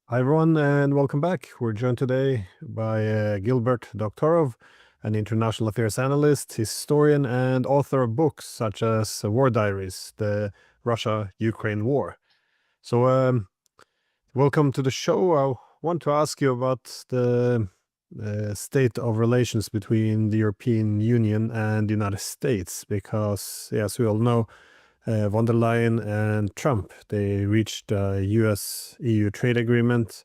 Hi, everyone, and welcome back. We're joined today by Gilbert Doctorow, an international affairs analyst, historian, and author of books such as War Diaries, the Russia-Ukraine War. So, welcome to the show. I want to ask you about the state of relations between the European Union and the United States, because, as we all know, von der Leyen and Trump, they reached a US-EU trade agreement.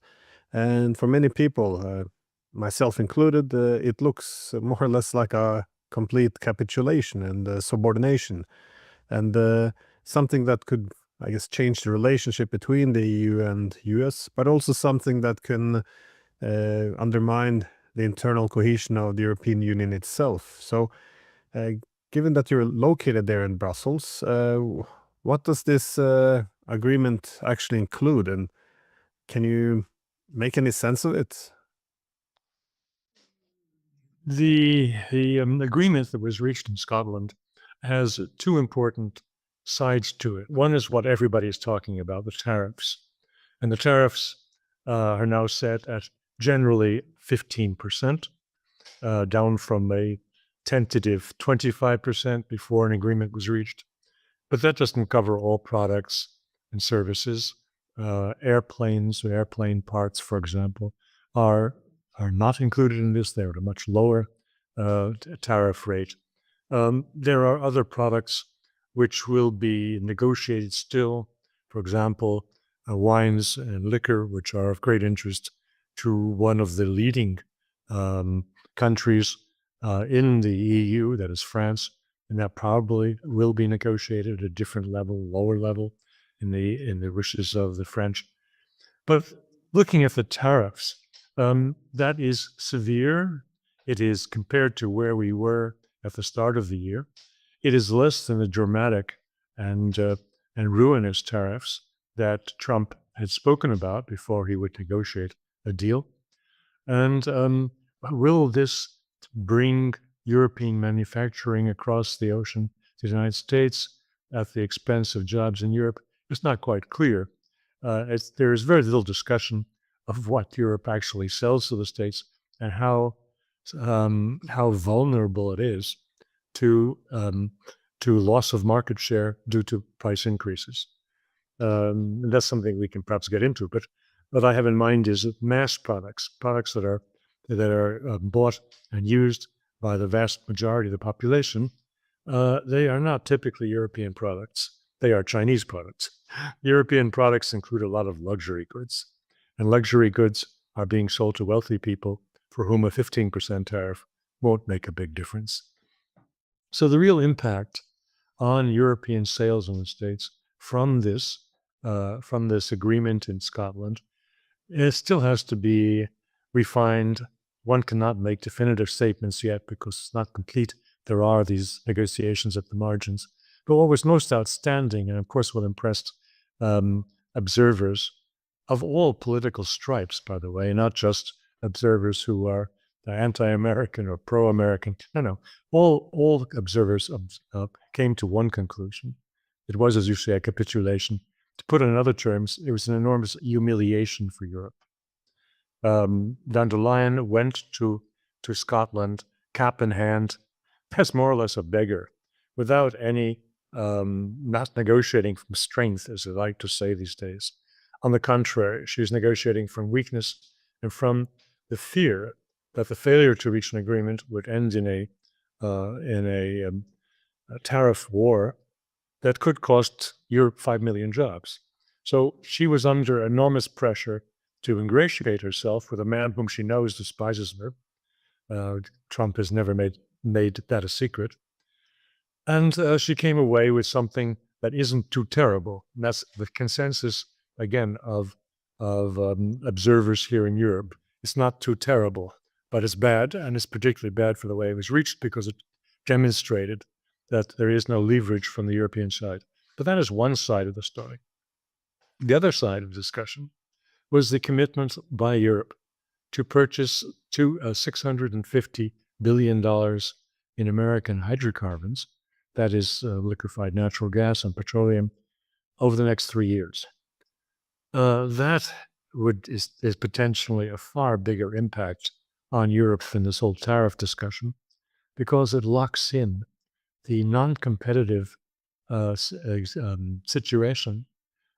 And for many people, myself included, it looks more or less like a complete capitulation and subordination, and something that could, I guess, change the relationship between the EU and US, but also something that can undermine the internal cohesion of the European Union itself. So, uh, given that you're located there in Brussels, what does this agreement actually include, and can you make any sense of it? The agreement that was reached in Scotland has two important sides to it. One is what everybody is talking about, the tariffs. And the tariffs are now set at generally 15%, down from a tentative 25% before an agreement was reached. But that doesn't cover all products and services. Airplanes or airplane parts, for example, are not included in this. They're at a much lower tariff rate. There are other products which will be negotiated still. For example, wines and liquor, which are of great interest to one of the leading countries in the EU, that is France, and that probably will be negotiated at a different level, lower level, in the wishes of the French. But looking at the tariffs, that is severe. It is compared to where we were at the start of the year. It is less than the dramatic and ruinous tariffs that Trump had spoken about before he would negotiate a deal. And will this bring European manufacturing across the ocean to the United States at the expense of jobs in Europe? It's not quite clear. There is very little discussion of what Europe actually sells to the States and how vulnerable it is to loss of market share due to price increases. That's something we can perhaps get into. But what I have in mind is that mass products that are bought and used by the vast majority of the population, they are not typically European products. They are Chinese products. European products include a lot of luxury goods, and luxury goods are being sold to wealthy people for whom a 15% tariff won't make a big difference. So the real impact on European sales in the States from this agreement in Scotland, it still has to be refined. One cannot make definitive statements yet because it's not complete. There are these negotiations at the margins. But what was most outstanding, and of course what impressed observers of all political stripes, by the way, not just observers who are anti-American or pro-American. No. All observers came to one conclusion. It was, as you say, a capitulation. To put it in other terms, it was an enormous humiliation for Europe. Von der Leyen went to Scotland, cap in hand, as more or less a beggar, without any, not negotiating from strength, as they like to say these days. On the contrary, she was negotiating from weakness and from the fear that the failure to reach an agreement would end in a tariff war that could cost Europe 5 million jobs. So she was under enormous pressure to ingratiate herself with a man whom she knows despises her. Trump has never made that a secret. And she came away with something that isn't too terrible. And that's the consensus, again, of observers here in Europe. It's not too terrible, but it's bad, and it's particularly bad for the way it was reached because it demonstrated that there is no leverage from the European side. But that is one side of the story. The other side of the discussion was the commitment by Europe to purchase $650 billion in American hydrocarbons, that is liquefied natural gas and petroleum, over the next 3 years. That is potentially a far bigger impact on Europe than this whole tariff discussion, because it locks in the non-competitive situation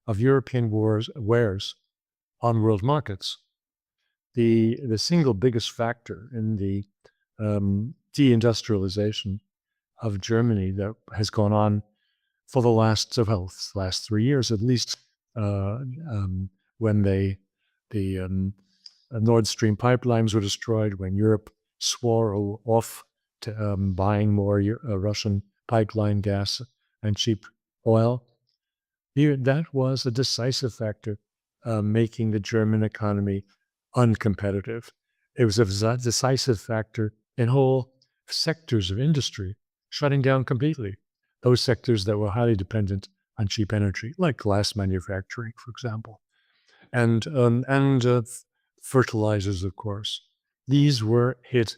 of European wares on world markets. The single biggest factor in the deindustrialization of Germany that has gone on for the last 3 years at least, when the Nord Stream pipelines were destroyed, when Europe swore off to buying more Russian pipeline gas and cheap oil. That was a decisive factor, making the German economy uncompetitive. It was a decisive factor in whole sectors of industry shutting down completely. Those sectors that were highly dependent on cheap energy, like glass manufacturing, for example, and fertilizers, of course. These were hit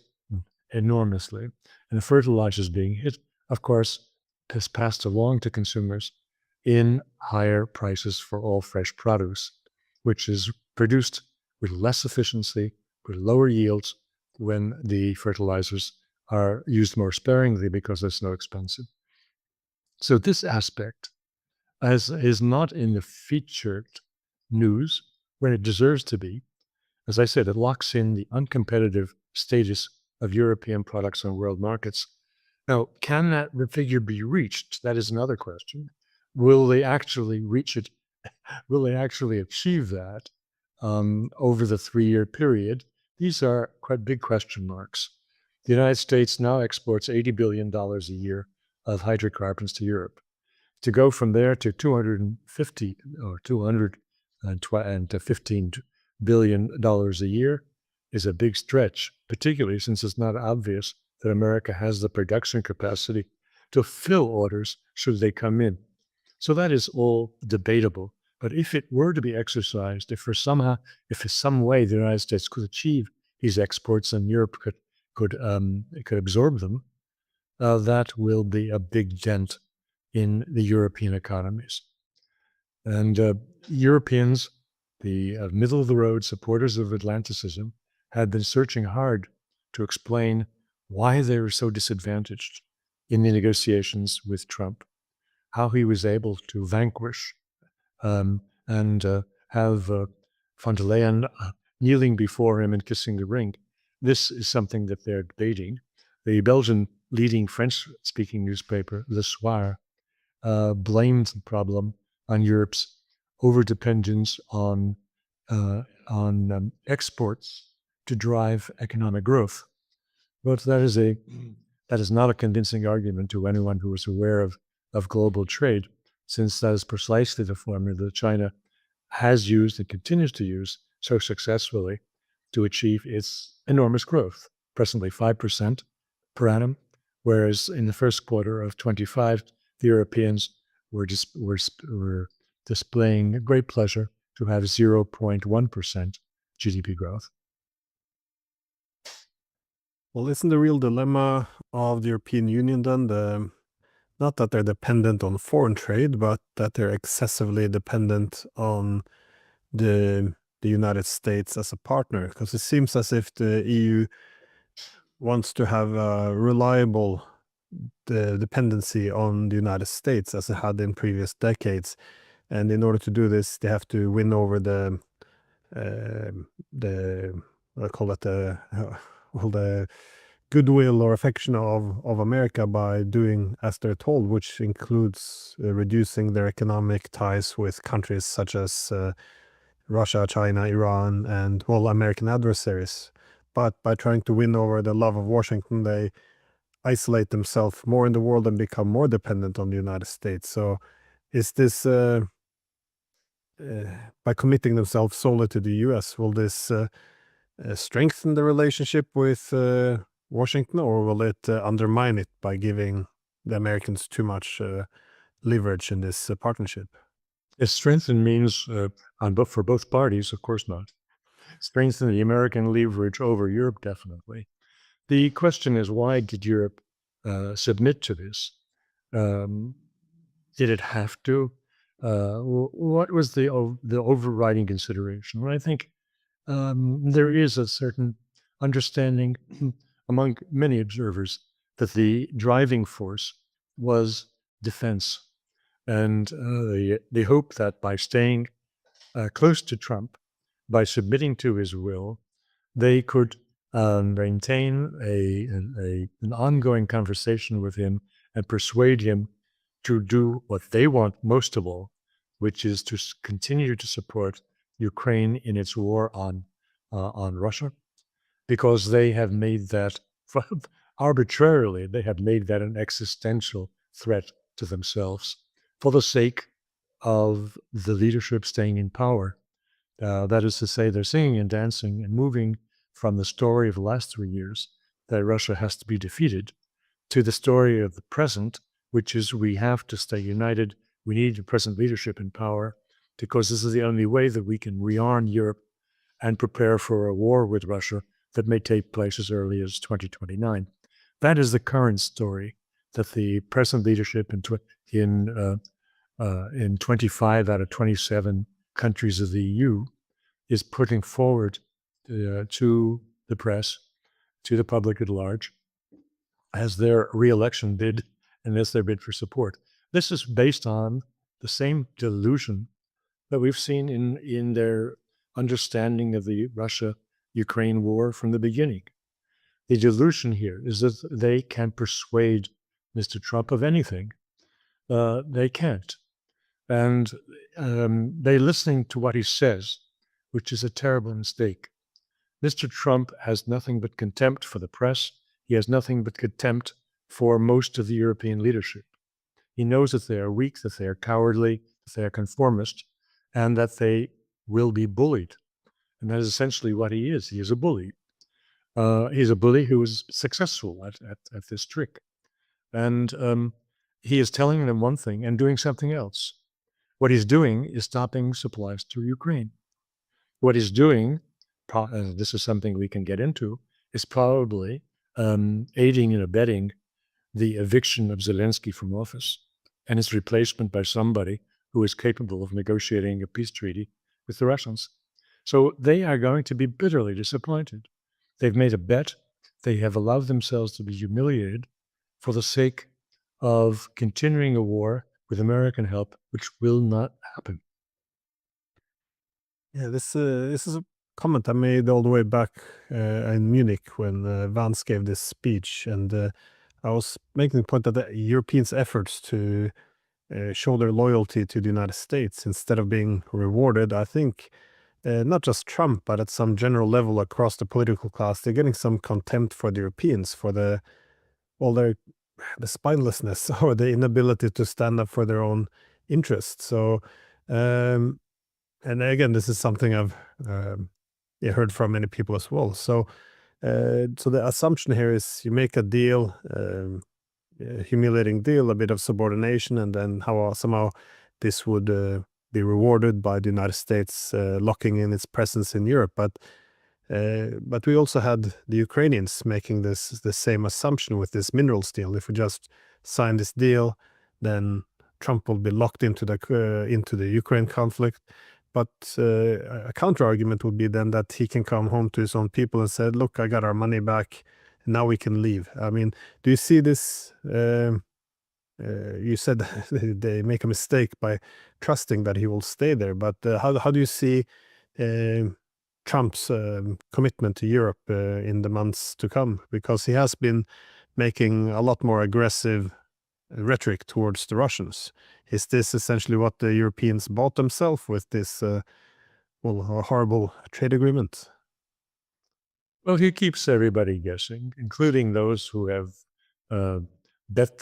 enormously, and the fertilizers being hit, of course, has passed along to consumers in higher prices for all fresh produce, which is produced with less efficiency, with lower yields when the fertilizers are used more sparingly because they're so expensive. So this aspect is not in the featured news when it deserves to be. As I said, it locks in the uncompetitive status of European products on world markets. Now, can that figure be reached? That is another question. Will they actually reach it? Will they actually achieve that over the 3-year period? These are quite big question marks. The United States now exports $80 billion a year of hydrocarbons to Europe. To go from there to 250 or 215 billion dollars a year is a big stretch, particularly since it's not obvious that America has the production capacity to fill orders should they come in. So that is all debatable. But if it were to be exercised, if in some way the United States could achieve these exports and Europe could absorb them, that will be a big dent in the European economies. And Europeans, the middle-of-the-road supporters of Atlanticism, had been searching hard to explain why they were so disadvantaged in the negotiations with Trump, how he was able to vanquish and have von der Leyen kneeling before him and kissing the ring. This is something that they're debating. The Belgian leading French-speaking newspaper, Le Soir, blamed the problem on Europe's overdependence on exports to drive economic growth. But that is not a convincing argument to anyone who is aware of global trade, since that is precisely the formula that China has used and continues to use so successfully to achieve its enormous growth, presently 5% per annum, whereas in the first quarter of 25, the Europeans were displaying great pleasure to have 0.1% GDP growth. Well, isn't the real dilemma of the European Union then not that they're dependent on foreign trade, but that they're excessively dependent on the United States as a partner? Because it seems as if the EU wants to have a reliable dependency on the United States as it had in previous decades. And in order to do this, they have to win over the I call it the goodwill or affection of America by doing as they're told, which includes reducing their economic ties with countries such as Russia, China, Iran, and American adversaries. But by trying to win over the love of Washington, they isolate themselves more in the world and become more dependent on the United States. So is this by committing themselves solely to the US, will this strengthen the relationship with Washington, or will it undermine it by giving the Americans too much leverage in this partnership? If strengthen means for both parties, of course not. Strengthen the American leverage over Europe, definitely. The question is, why did Europe submit to this? Did it have to? what was the overriding consideration? Well, I think there is a certain understanding among many observers that the driving force was defense. And the hope that by staying close to Trump, by submitting to his will, they could maintain an ongoing conversation with him and persuade him to do what they want most of all, which is to continue to support Ukraine in its war on Russia, because they have made that arbitrarily, they have made that an existential threat to themselves for the sake of the leadership staying in power. That is to say, they're singing and dancing and moving from the story of the last 3 years that Russia has to be defeated to the story of the present, which is we have to stay united. We need the present leadership in power because this is the only way that we can rearm Europe and prepare for a war with Russia that may take place as early as 2029. That is the current story that the present leadership in 25 out of 27 countries of the EU is putting forward to the press, to the public at large, as their re-election bid and as their bid for support. This is based on the same delusion that we've seen in their understanding of the Russia-Ukraine war from the beginning. The delusion here is that they can persuade Mr. Trump of anything. They can't. And they're listening to what he says, which is a terrible mistake. Mr. Trump has nothing but contempt for the press. He has nothing but contempt for most of the European leadership. He knows that they are weak, that they are cowardly, that they are conformist, and that they will be bullied. And that is essentially what he is. He is a bully. He's a bully who is successful at this trick. And he is telling them one thing and doing something else. What he's doing is stopping supplies to Ukraine. What he's doing, and this is something we can get into, is probably aiding and abetting the eviction of Zelensky from office and his replacement by somebody who is capable of negotiating a peace treaty with the Russians. So they are going to be bitterly disappointed. They've made a bet. They have allowed themselves to be humiliated for the sake of continuing a war with American help, which will not happen. Yeah, this is a comment I made all the way back in Munich when Vance gave this speech, and I was making the point that the Europeans' efforts to show their loyalty to the United States instead of being rewarded, I think, not just Trump, but at some general level across the political class, they're getting some contempt for the Europeans for the spinelessness or the inability to stand up for their own interests. So, and again, this is something I've heard from many people as well. So, so the assumption here is you make a deal, a humiliating deal, a bit of subordination, and then how somehow this would be rewarded by the United States locking in its presence in Europe. But we also had the Ukrainians making the same assumption with this minerals deal. If we just sign this deal, then Trump will be locked into the Ukraine conflict. But a counter argument would be then that he can come home to his own people and say, "Look, I got our money back. Now we can leave." I mean, do you see this? You said they make a mistake by trusting that he will stay there, but how do you see Trump's commitment to Europe in the months to come? Because he has been making a lot more aggressive rhetoric towards the Russians. Is this essentially what the Europeans bought themselves with this horrible trade agreement? Well, he keeps everybody guessing, including those who have bet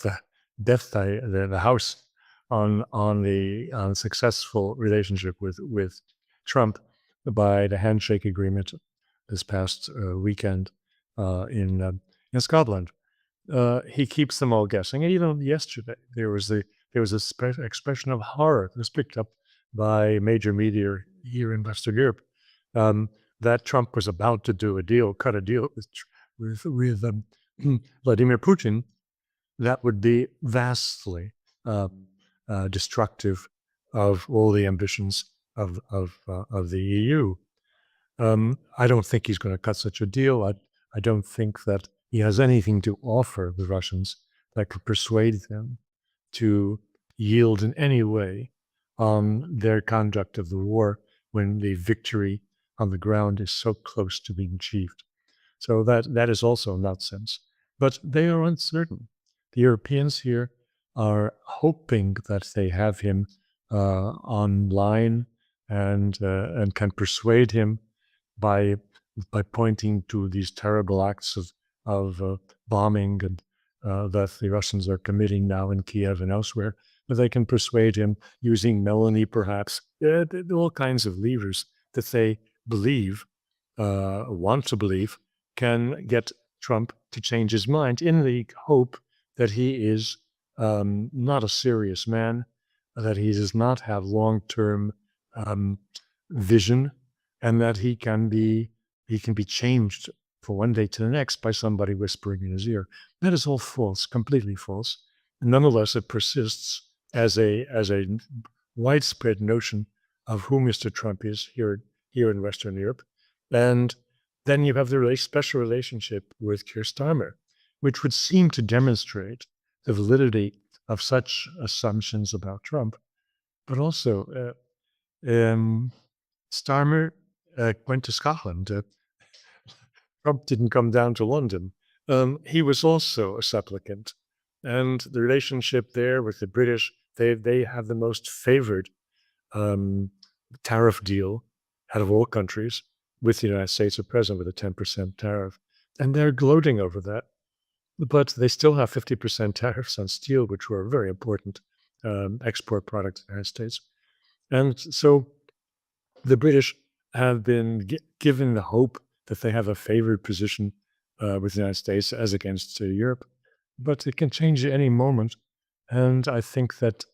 the house on successful relationship with Trump by the handshake agreement this past weekend in Scotland. He keeps them all guessing. And even yesterday, there was a expression of horror that was picked up by major media here in Western Europe that Trump was about to cut a deal with Vladimir Putin that would be vastly destructive of all the ambitions of the EU. I don't think he's going to cut such a deal. I don't think that he has anything to offer the Russians that could persuade them to yield in any way on their conduct of the war when the victory on the ground is so close to being achieved. So that is also nonsense. But they are uncertain. The Europeans here are hoping that they have him online and can persuade him by pointing to these terrible acts of bombing and that the Russians are committing now in Kyiv and elsewhere. But they can persuade him using Melanie, perhaps, all kinds of levers that they believe, want to believe, can get Trump to change his mind in the hope that he is not a serious man, that he does not have long-term vision, and that he can be changed from one day to the next by somebody whispering in his ear. That is all false, completely false. Nonetheless, it persists as a widespread notion of who Mr. Trump is here in Western Europe. And then you have the special relationship with Keir Starmer, which would seem to demonstrate the validity of such assumptions about Trump. But also, Starmer went to Scotland. Trump didn't come down to London. He was also a supplicant. And the relationship there with the British, they have the most favored tariff deal out of all countries with the United States at present with a 10% tariff. And they're gloating over that. But they still have 50% tariffs on steel, which were a very important export product to the United States. And so the British have been given the hope that they have a favored position with the United States as against Europe. But it can change at any moment. And I think that,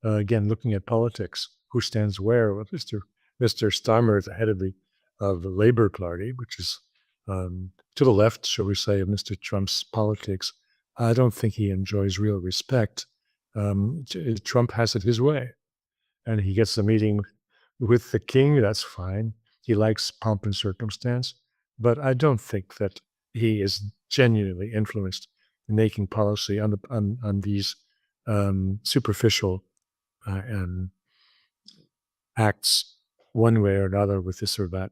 again, looking at politics, who stands where? Well, Mr. Starmer is the head of the Labour Party, which is to the left, shall we say, of Mr. Trump's politics. I don't think he enjoys real respect. Trump has it his way. And he gets a meeting with the king, that's fine. He likes pomp and circumstance. But I don't think that he is genuinely influenced in making policy on these superficial acts one way or another with this or that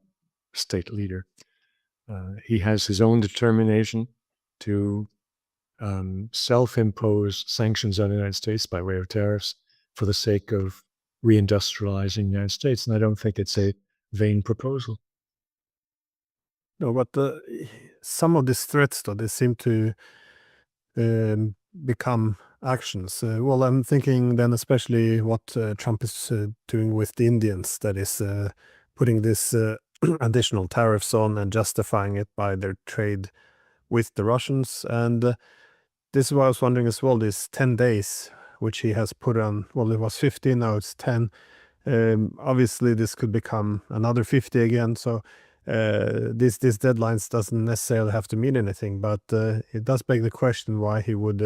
state leader. He has his own determination to self-impose sanctions on the United States by way of tariffs for the sake of reindustrializing the United States. And I don't think it's a vain proposal. No, but some of these threats, though, they seem to become actions. Well, I'm thinking then especially what Trump is doing with the Indians, that is putting this additional tariffs on and justifying it by their trade with the Russians. And this is why I was wondering as well, this 10 days, which he has put on, well, it was 15, now it's 10. Obviously, this could become another 50 again. So these deadlines doesn't necessarily have to mean anything, but it does beg the question why he would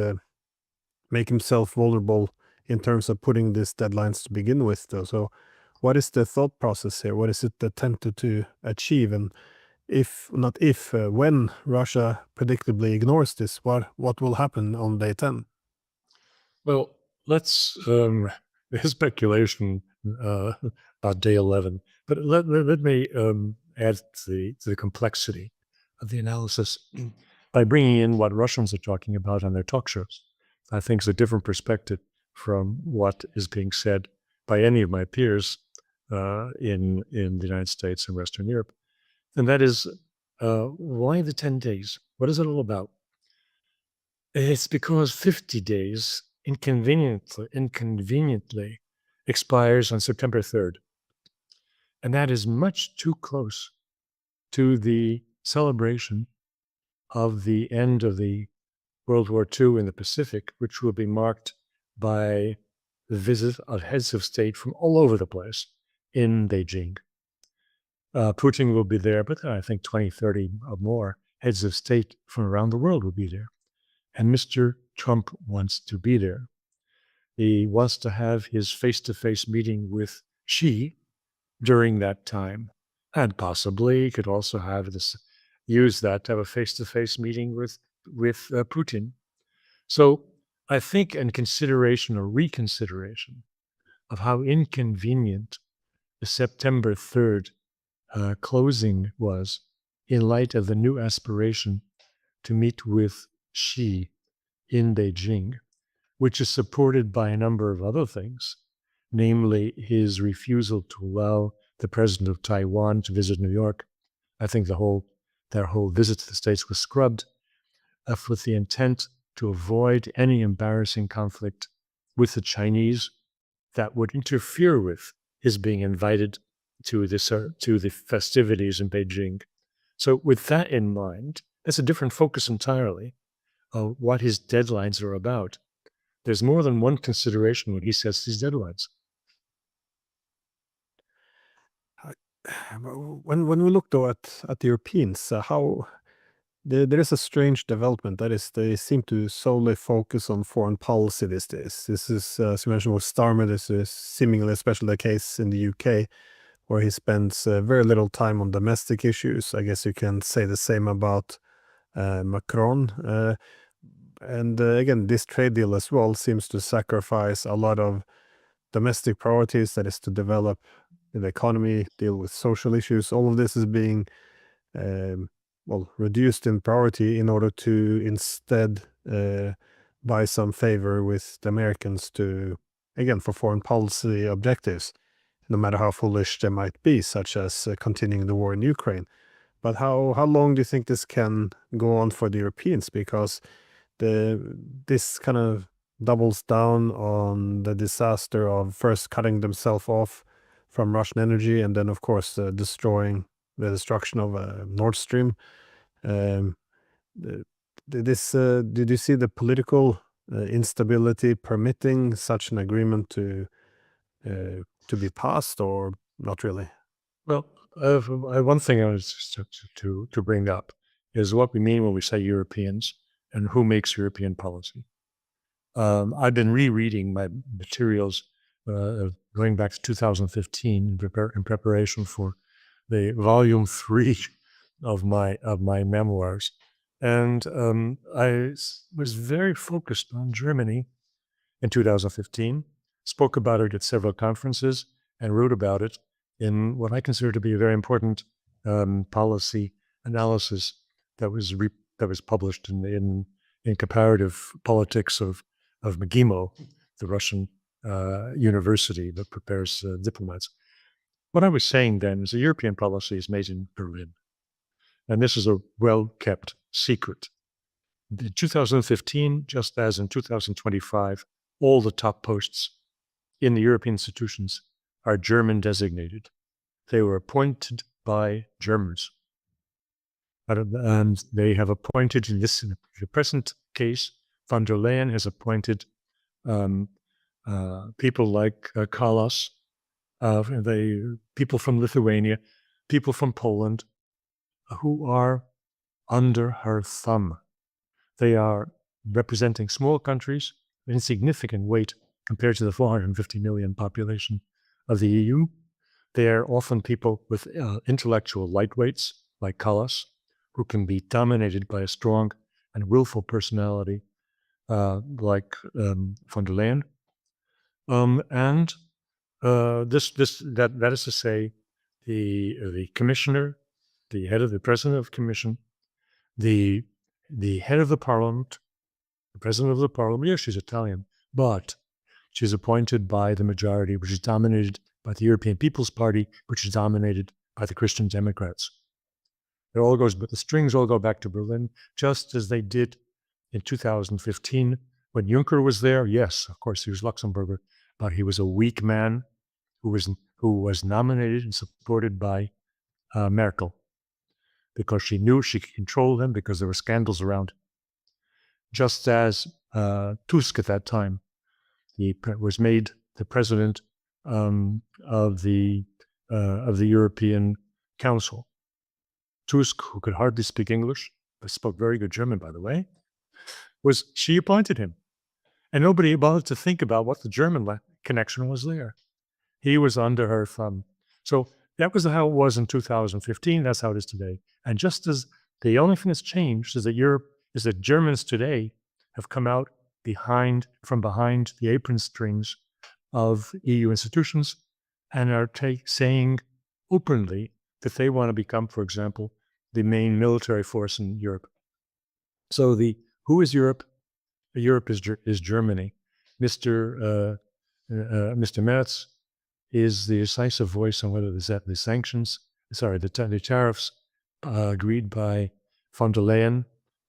make himself vulnerable in terms of putting these deadlines to begin with, though. So what is the thought process here? What is it attempted to achieve? And when Russia predictably ignores this, what will happen on day 10? Well, let's there's speculation about day 11, but let me add to the complexity of the analysis by bringing in what Russians are talking about on their talk shows. I think it's a different perspective from what is being said by any of my peers in the United States and Western Europe. And that is, why the 10 days? What is it all about? It's because 50 days inconveniently expires on September 3rd. And that is much too close to the celebration of the end of the World War II in the Pacific, which will be marked by the visit of heads of state from all over the place in Beijing. Putin will be there, but I think 20, 30 or more heads of state from around the world will be there. And Mr. Trump wants to be there. He wants to have his face-to-face meeting with Xi during that time, and possibly could also use that to have a face-to-face meeting with Putin. So I think in consideration or reconsideration of how inconvenient the September 3rd closing was, in light of the new aspiration to meet with Xi in Beijing, which is supported by a number of other things, namely his refusal to allow the president of Taiwan to visit New York. I think their whole visit to the States was scrubbed with the intent to avoid any embarrassing conflict with the Chinese that would interfere with his being invited to the festivities in Beijing. So with that in mind, that's a different focus entirely of what his deadlines are about. There's more than one consideration when he sets these deadlines. When we look though at the Europeans, how there is a strange development. That is, they seem to solely focus on foreign policy these days. This is, as you mentioned, with Starmer, this is seemingly especially the case in the UK, where he spends very little time on domestic issues. I guess you can say the same about Macron. And again, this trade deal as well seems to sacrifice a lot of domestic priorities, that is to develop the economy, deal with social issues. All of this is being reduced in priority in order to instead buy some favor with the Americans to, again, for foreign policy objectives, no matter how foolish they might be, such as continuing the war in Ukraine. But how long do you think this can go on for the Europeans? Because this kind of doubles down on the disaster of first cutting themselves off from Russian energy, and then, of course, destroying the destruction of Nord Stream. Did you see the political instability permitting such an agreement to be passed, or not really? Well, one thing I was to bring up is what we mean when we say Europeans and who makes European policy. I've been rereading my materials going back to 2015 in preparation for the volume 3 of my memoirs, and I was very focused on Germany in 2015. Spoke about it at several conferences and wrote about it in what I consider to be a very important policy analysis that was published in comparative politics of McGimo, the Russian university that prepares diplomats. What I was saying then is the European policy is made in Berlin, and this is a well-kept secret. In 2015, just as in 2025, all the top posts in the European institutions are German designated. They were appointed by Germans. And they have appointed, in the present case, von der Leyen has appointed people like Kallas, people from Lithuania, people from Poland, who are under her thumb. They are representing small countries, insignificant weight compared to the 450 million population of the EU. They are often people with intellectual lightweights, like Kallas, who can be dominated by a strong and willful personality, like von der Leyen. That is to say, the commissioner, the head of the president of the commission, the head of the parliament, the president of the parliament. Yes, she's Italian, but she's appointed by the majority, which is dominated by the European People's Party, which is dominated by the Christian Democrats. But the strings all go back to Berlin, just as they did in 2015 when Juncker was there. Yes, of course, he was Luxembourger, but he was a weak man who was nominated and supported by Merkel, because she knew she could control him because there were scandals around. Just as Tusk at that time, he was made the president of the European Council. Tusk, who could hardly speak English, but spoke very good German, by the way, she appointed him. And nobody bothered to think about what the German connection was there. He was under her thumb. So that was how it was in 2015. That's how it is today. And just as the only thing that's changed is that Germans today have come out from behind the apron strings of EU institutions and are saying openly that they want to become, for example, the main military force in Europe. So who is Europe? Europe is Germany. Mr. Merz is the decisive voice on whether the sanctions, the tariffs agreed by von der Leyen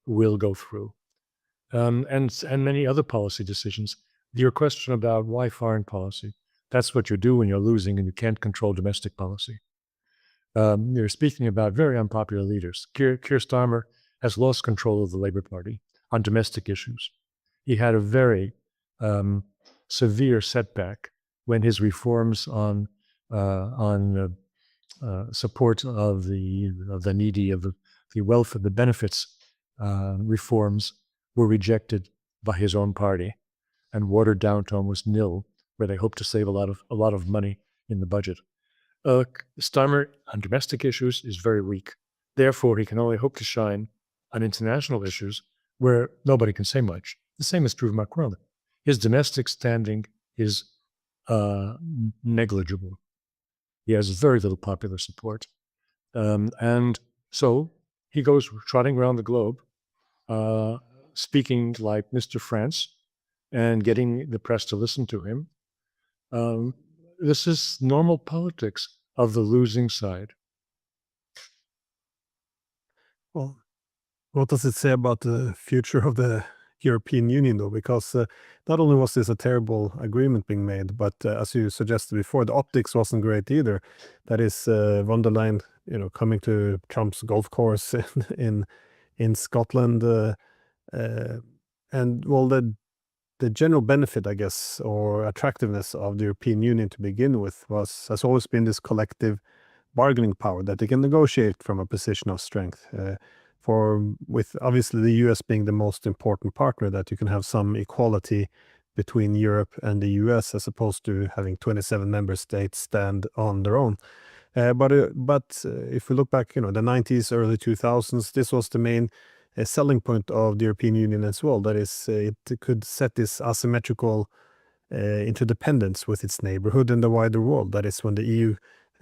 will go through, and many other policy decisions. Your question about why foreign policy? That's what you do when you're losing and you can't control domestic policy. You're speaking about very unpopular leaders. Keir Starmer has lost control of the Labour Party on domestic issues. He had a very severe setback when his reforms on support of the needy, of the wealth, of the benefits reforms were rejected by his own party, and watered down to almost nil, where they hoped to save a lot of money in the budget. Starmer on domestic issues is very weak. Therefore, he can only hope to shine on international issues where nobody can say much. The same is true of Macron. His domestic standing is negligible. He has very little popular support. And so he goes trotting around the globe, speaking like Mr. France and getting the press to listen to him. This is normal politics of the losing side. Well, what does it say about the future of the European Union, though? Because not only was this a terrible agreement being made, but as you suggested before, the optics wasn't great either. That is, von der Leyen, coming to Trump's golf course in Scotland, and well, the general benefit, I guess, or attractiveness of the European Union to begin with has always been this collective bargaining power, that they can negotiate from a position of strength. With obviously the US being the most important partner, that you can have some equality between Europe and the US as opposed to having 27 member states stand on their own. But if we look back, the 90s, early 2000s, this was the main selling point of the European Union as well. That is, it could set this asymmetrical interdependence with its neighborhood and the wider world. That is, when the EU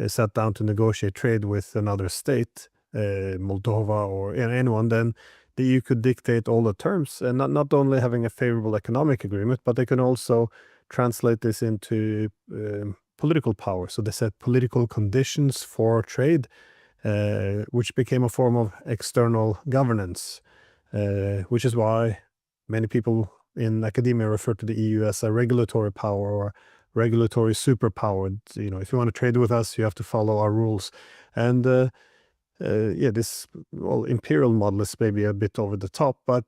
sat down to negotiate trade with another state, Moldova or anyone, then the EU could dictate all the terms, and not only having a favorable economic agreement, but they can also translate this into political power. So they set political conditions for trade, which became a form of external governance, which is why many people in academia refer to the EU as a regulatory power or regulatory superpower. If you want to trade with us, you have to follow our rules. And this imperial model is maybe a bit over the top, but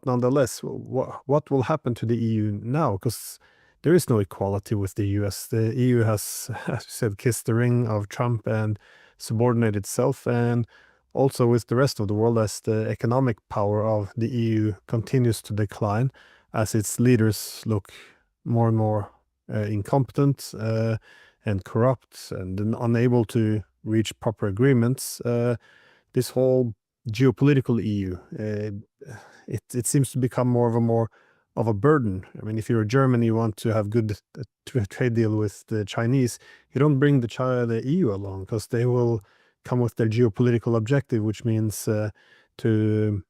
nonetheless, what will happen to the EU now? Because there is no equality with the US. The EU has, as you said, kissed the ring of Trump and subordinated itself, and also with the rest of the world, as the economic power of the EU continues to decline, as its leaders look more and more incompetent and corrupt and unable to reach proper agreements. This whole geopolitical EU, it seems to become more of a burden. I mean, if you're Germany, you want to have good trade deal with the Chinese, you don't bring the EU along, because they will come with their geopolitical objective, which means to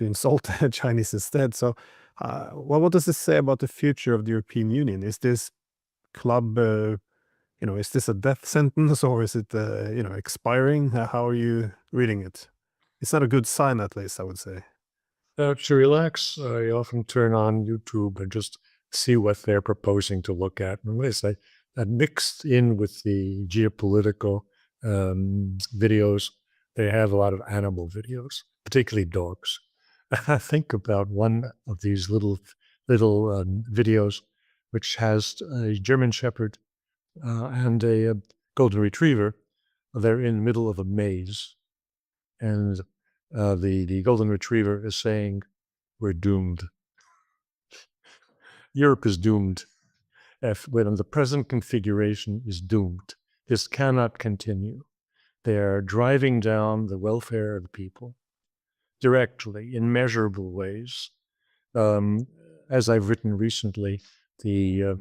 insult the Chinese instead. So, what does this say about the future of the European Union? Is this club, is this a death sentence, or is it, expiring? How are you reading it? It's not a good sign, at least, I would say. To relax, I often turn on YouTube and just see what they're proposing to look at. And it's like that mixed in with the geopolitical videos, they have a lot of animal videos, particularly dogs. I think about one of these little videos, which has a German Shepherd and a Golden Retriever. They're in the middle of a maze, and the Golden Retriever is saying, "We're doomed." Europe is doomed. When the present configuration is doomed, this cannot continue. They are driving down the welfare of the people directly in measurable ways. As I've written recently, the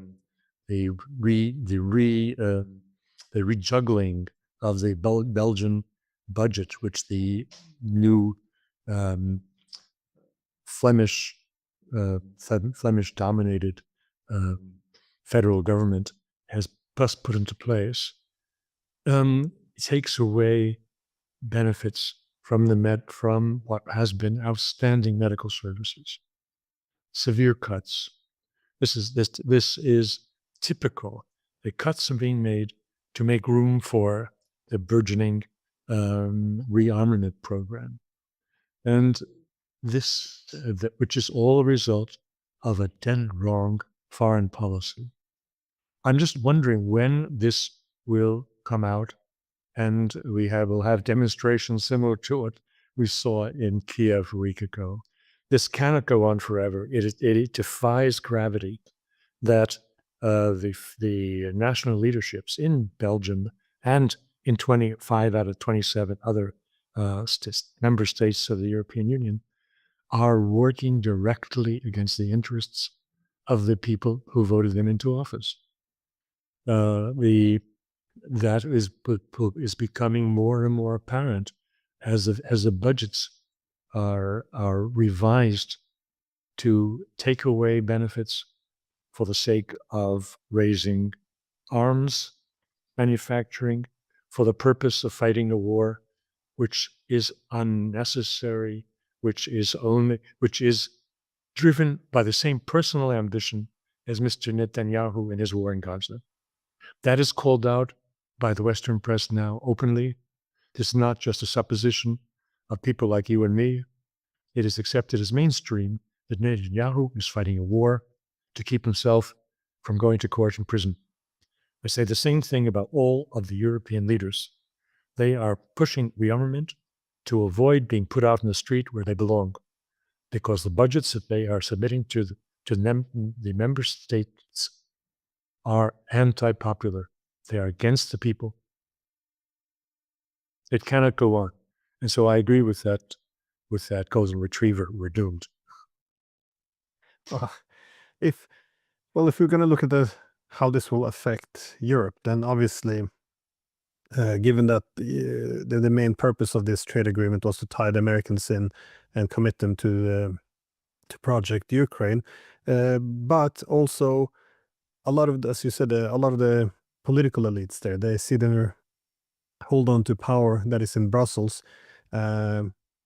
rejuggling of the Belgian budget, which the new Flemish-dominated federal government has thus put into place, takes away benefits from what has been outstanding medical services. Severe cuts. This is typical. The cuts are being made to make room for the burgeoning rearmament program, and which is all a result of a dead wrong foreign policy. I'm just wondering when this will come out, and will have demonstrations similar to what we saw in Kyiv a week ago. This cannot go on forever. It defies gravity that the national leaderships in Belgium and in 25 out of 27 other member states of the European Union are working directly against the interests of the people who voted them into office. That is becoming more and more apparent as the budgets are revised to take away benefits for the sake of raising arms manufacturing for the purpose of fighting a war which is unnecessary, which is driven by the same personal ambition as Mr. Netanyahu in his war in Gaza. That is called out by the Western press now openly. This is not just a supposition of people like you and me. It is accepted as mainstream that Netanyahu is fighting a war to keep himself from going to court and prison. I say the same thing about all of the European leaders. They are pushing rearmament to avoid being put out in the street where they belong, because the budgets that they are submitting to the member states are anti-popular. They are against the people. It cannot go on. And so I agree with that golden retriever. We're doomed. If we're going to look at how this will affect Europe, then obviously, given that the main purpose of this trade agreement was to tie the Americans in and commit them to Project Ukraine, but also a lot of, as you said, a lot of the political elites there, they see their hold on to power that is in Brussels,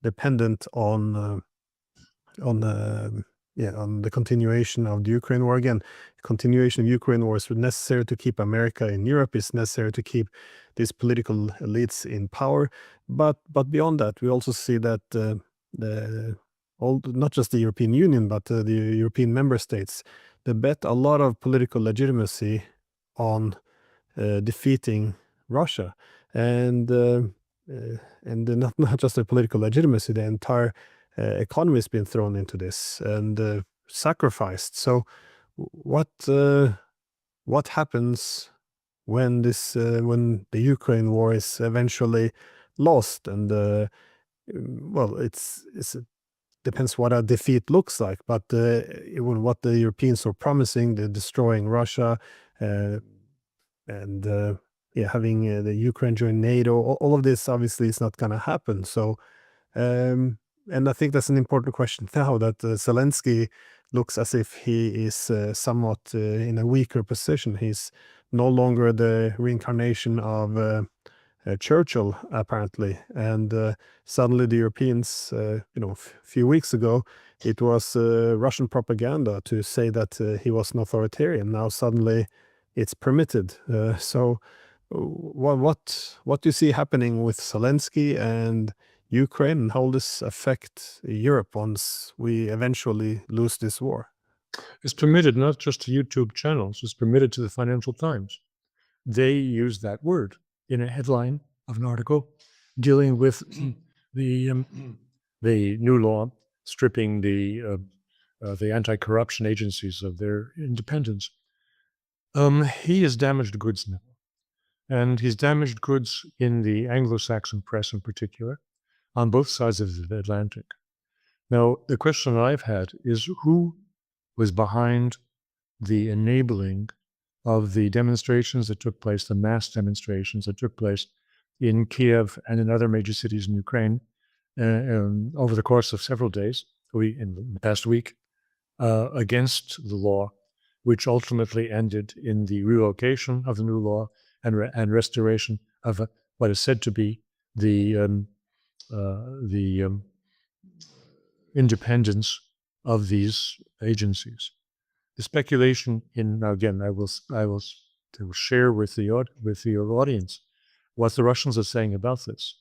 dependent on the continuation of the Ukraine war. Again, continuation of Ukraine war is necessary to keep America in Europe. It's necessary to keep these political elites in power. But beyond that, we also see that not just the European Union, but the European member states, they bet a lot of political legitimacy on defeating Russia, and not just the political legitimacy, the entire economy has been thrown into this and sacrificed. So what happens when the Ukraine war is eventually lost? And well, it depends what a defeat looks like, but what the Europeans are promising, they're destroying Russia, and having the Ukraine join NATO, all of this obviously is not going to happen. So and I think that's an important question now, that Zelensky looks as if he is somewhat in a weaker position. He's no longer the reincarnation of Churchill, apparently. And suddenly the Europeans, a few weeks ago, it was Russian propaganda to say that he was an authoritarian. Now suddenly it's permitted. So what do you see happening with Zelensky and Ukraine, and how will this affect Europe once we eventually lose this war? It's permitted not just to YouTube channels, it's permitted to the Financial Times. They use that word in a headline of an article dealing with the new law stripping the the anti-corruption agencies of their independence. He is damaged goods now. And he's damaged goods in the Anglo-Saxon press in particular, on both sides of the Atlantic. Now, the question I've had is who was behind the enabling of the demonstrations that took place, the mass demonstrations that took place in Kyiv and in other major cities in Ukraine over the course of several days, in the past week, against the law, which ultimately ended in the relocation of the new law and restoration of what is said to be the independence of these agencies. The speculation now again, I will share with your audience what the Russians are saying about this.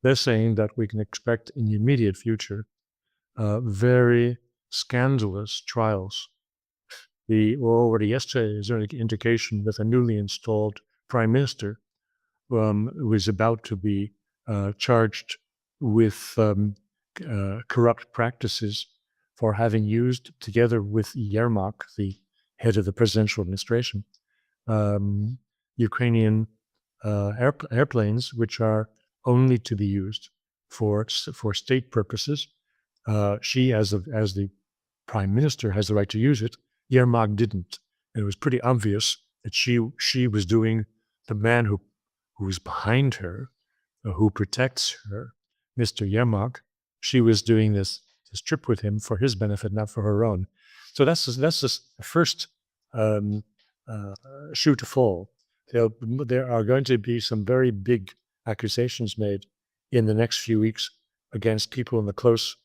They're saying that we can expect in the immediate future very scandalous trials. Already yesterday is an indication that a newly installed prime minister was about to be charged with corrupt practices for having used, together with Yermak, the head of the presidential administration, Ukrainian airplanes, which are only to be used for state purposes. She, as the prime minister, has the right to use it. Yermak didn't. And it was pretty obvious that she was doing, the man who was behind her, who protects her, Mr. Yermak, she was doing this trip with him for his benefit, not for her own. So that's the first shoe to fall. There are going to be some very big accusations made in the next few weeks against people in the close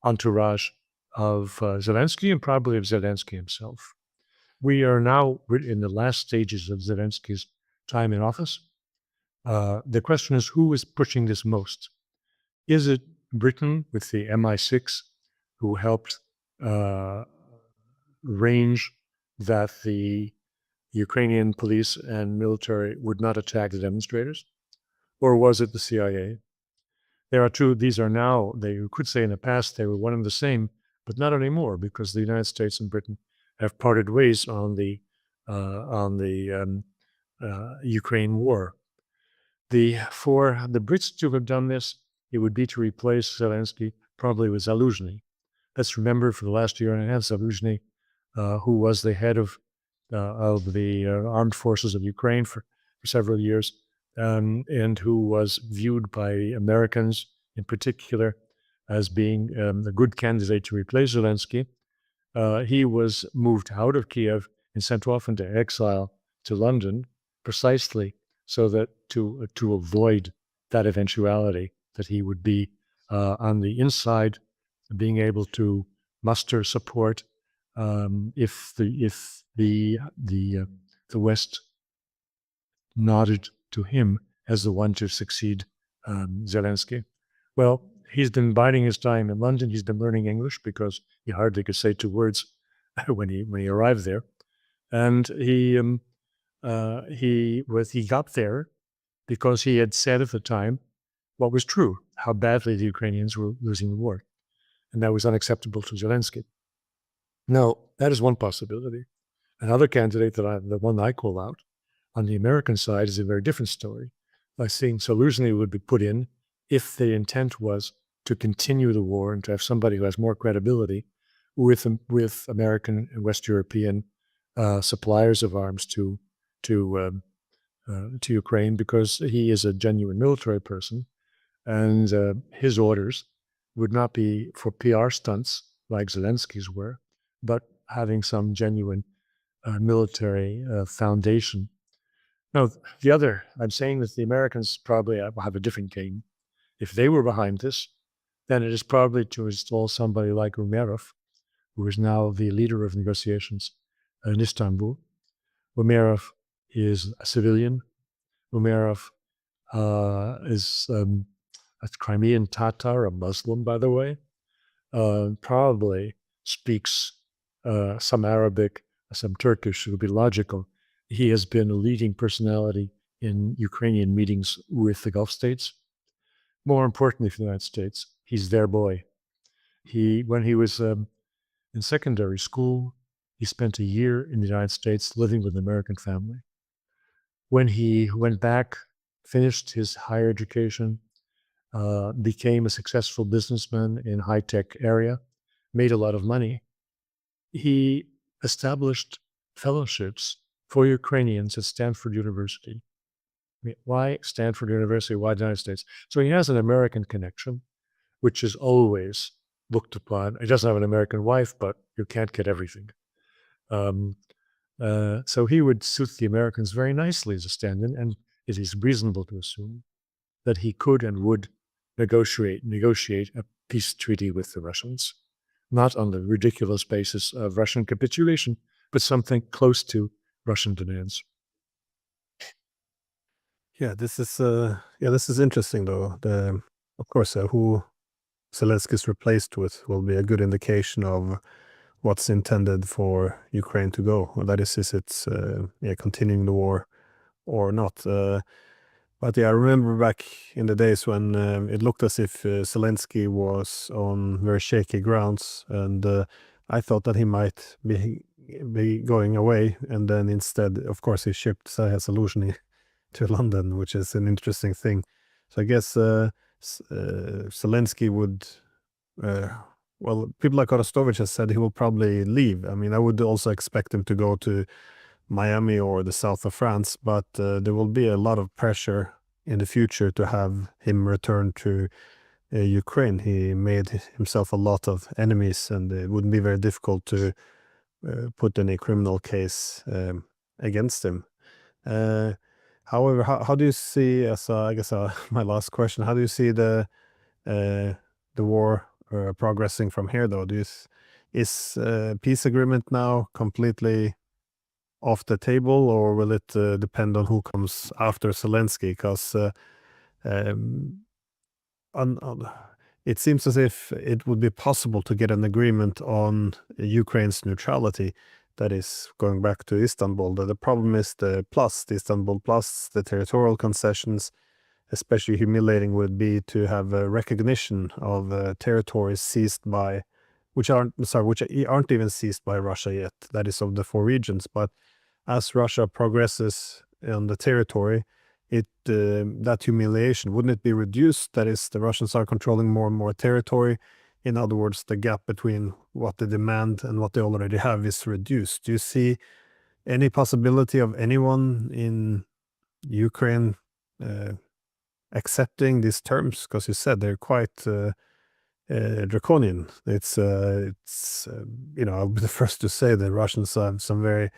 entourage of Zelensky and probably of Zelensky himself. We are now in the last stages of Zelensky's time in office. The question is, who is pushing this most? Is it Britain with the MI6, who helped arrange that the Ukrainian police and military would not attack the demonstrators? Or was it the CIA? There are two. These are now, you could say in the past they were one and the same, but not anymore, because the United States and Britain have parted ways on the Ukraine war. For the Brits to have done this, it would be to replace Zelensky probably with Zaluzhny. Let's remember, for the last year and a half, Zaluzhny, who was the head of the armed forces of Ukraine for several years, and who was viewed by Americans in particular as being a good candidate to replace Zelensky. He was moved out of Kyiv and sent off into exile to London, precisely so that to avoid that eventuality, that he would be on the inside, being able to muster support if the West nodded to him as the one to succeed Zelensky. Well, he's been biding his time in London. He's been learning English because he hardly could say two words when he arrived there, and he got there because he had said at the time what was true, how badly the Ukrainians were losing the war, and that was unacceptable to Zelensky. Now, that is one possibility. Another candidate, the one I call out on the American side, is a very different story. I think Zaluzhny would be put in if the intent was to continue the war and to have somebody who has more credibility with American and West European suppliers of arms to Ukraine, because he is a genuine military person, and his orders would not be for PR stunts like Zelensky's were, but having some genuine military foundation. Now, I'm saying that the Americans probably have a different game. If they were behind this, then it is probably to install somebody like Umerov, who is now the leader of negotiations in Istanbul. Umerov is a civilian. Umerov is a Crimean Tatar, a Muslim, by the way. Probably speaks some Arabic, some Turkish. It would be logical. He has been a leading personality in Ukrainian meetings with the Gulf states. More importantly for the United States, he's their boy. When he was in secondary school, he spent a year in the United States living with an American family. When he went back, finished his higher education, became a successful businessman in high-tech area, made a lot of money, he established fellowships for Ukrainians at Stanford University. I mean, why Stanford University? Why the United States? So he has an American connection, which is always looked upon. He doesn't have an American wife, but you can't get everything. Um, so he would suit the Americans very nicely as a stand-in, and it is reasonable to assume that he could and would negotiate a peace treaty with the Russians, not on the ridiculous basis of Russian capitulation, but something close to Russian demands. Yeah, this is interesting though. Of course, who Zelensky is replaced with will be a good indication of what's intended for Ukraine to go. Well, that is it's continuing the war or not. But yeah, I remember back in the days when it looked as if Zelensky was on very shaky grounds, and I thought that he might be going away, and then instead, of course, he shipped Zaha Solution to London, which is an interesting thing. So I guess Zelensky would, well, people like Orostovich has said he will probably leave. I mean, I would also expect him to go to Miami or the south of France, but there will be a lot of pressure in the future to have him return to Ukraine. He made himself a lot of enemies, and it wouldn't be very difficult to put any criminal case against him. However, how do you see, as I guess my last question, how do you see the war progressing from here, though? Is peace agreement now completely off the table, or will it depend on who comes after Zelensky? Because um, it seems as if it would be possible to get an agreement on Ukraine's neutrality. That is going back to Istanbul. The problem is the Istanbul plus, the territorial concessions. Especially humiliating would be to have a recognition of territories seized by, which aren't even seized by Russia yet. That is of the four regions, but as Russia progresses on the territory, that humiliation, wouldn't it be reduced? That is, the Russians are controlling more and more territory. In other words, the gap between what they demand and what they already have is reduced. Do you see any possibility of anyone in Ukraine accepting these terms? Because you said they're quite draconian. I'll be the first to say the Russians have some very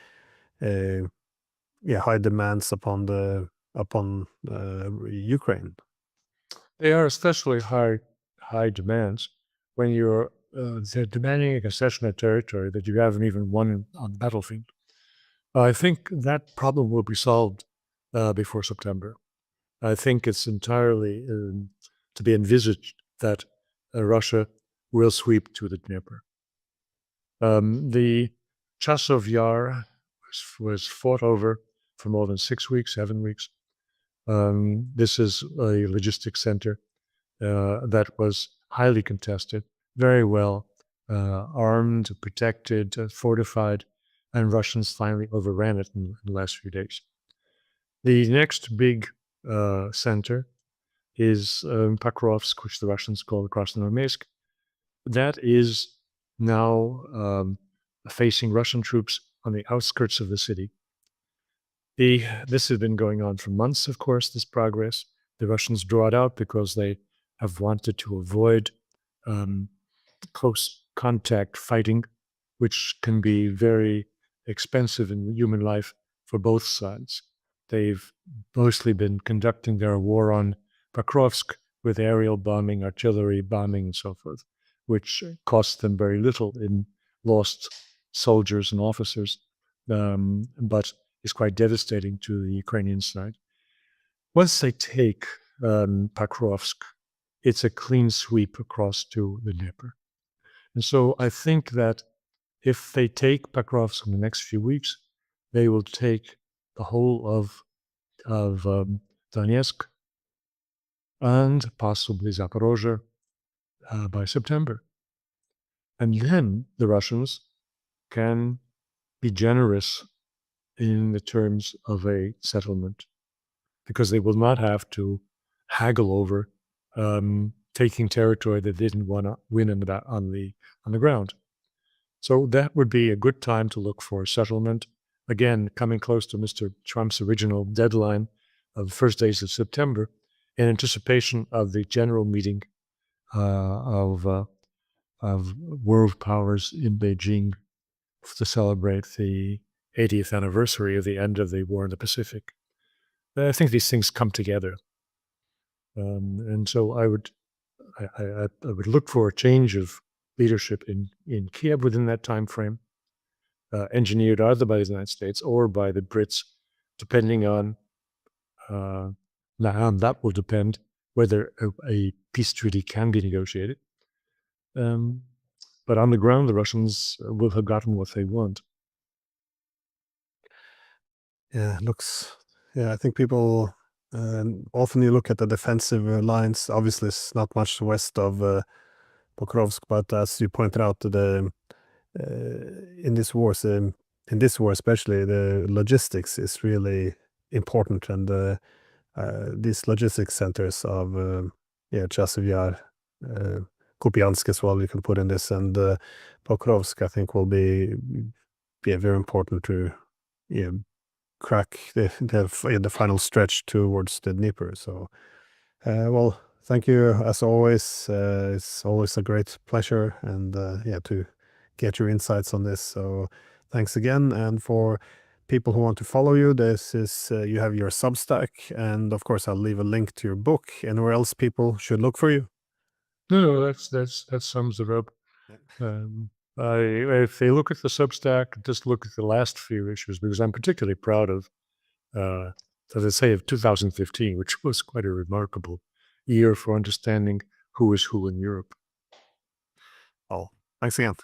high demands upon Ukraine. They are especially high demands when you're they're demanding a concession of territory that you haven't even won on the battlefield. I think that problem will be solved before September. I think it's entirely to be envisaged that Russia will sweep to the Dnieper. The Chasov Yar was fought over for more than 6 weeks, 7 weeks. This is a logistics center that was highly contested, very well armed, protected, fortified, and Russians finally overran it in the last few days. The next big center is Pakrovsk, which the Russians call Krasnoarmeysk. That is now facing Russian troops on the outskirts of the city. This has been going on for months, of course, this progress. The Russians draw it out because they have wanted to avoid close contact fighting, which can be very expensive in human life for both sides. They've mostly been conducting their war on Pakrovsk with aerial bombing, artillery bombing, and so forth, which costs them very little in lost soldiers and officers, but is quite devastating to the Ukrainian side. Once they take Pakrovsk, it's a clean sweep across to the Dnieper. And so I think that if they take Pakrovsk in the next few weeks, they will take the whole of Donetsk and possibly Zaporozhye by September. And then the Russians can be generous in the terms of a settlement, because they will not have to haggle over taking territory that they didn't want to win on the ground. So that would be a good time to look for a settlement. Again, coming close to Mr. Trump's original deadline of the first days of September, in anticipation of the general meeting of world powers in Beijing to celebrate the 80th anniversary of the end of the war in the Pacific. I think these things come together, and so I would look for a change of leadership in Kyiv within that time frame, engineered either by the United States or by the Brits, depending on that will depend whether a peace treaty can be negotiated. But on the ground, the Russians will have gotten what they want. Yeah, I think people often you look at the defensive lines. Obviously, it's not much west of Pokrovsk, but as you pointed out, in this war especially, the logistics is really important, and these logistics centers of Chasiv Yar, Kupiansk as well, you can put in this, and Pokrovsk, I think, will be very important to crack the final stretch towards the Dnieper. So, well, thank you as always. It's always a great pleasure, and to get your insights on this. So, thanks again. And for people who want to follow you, this is you have your Substack, and of course, I'll leave a link to your book. Anywhere else people should look for you? No, that sums it up. If they look at the Substack, just look at the last few issues, because I'm particularly proud of, as I say, of 2015, which was quite a remarkable year for understanding who is who in Europe. Oh, thanks again.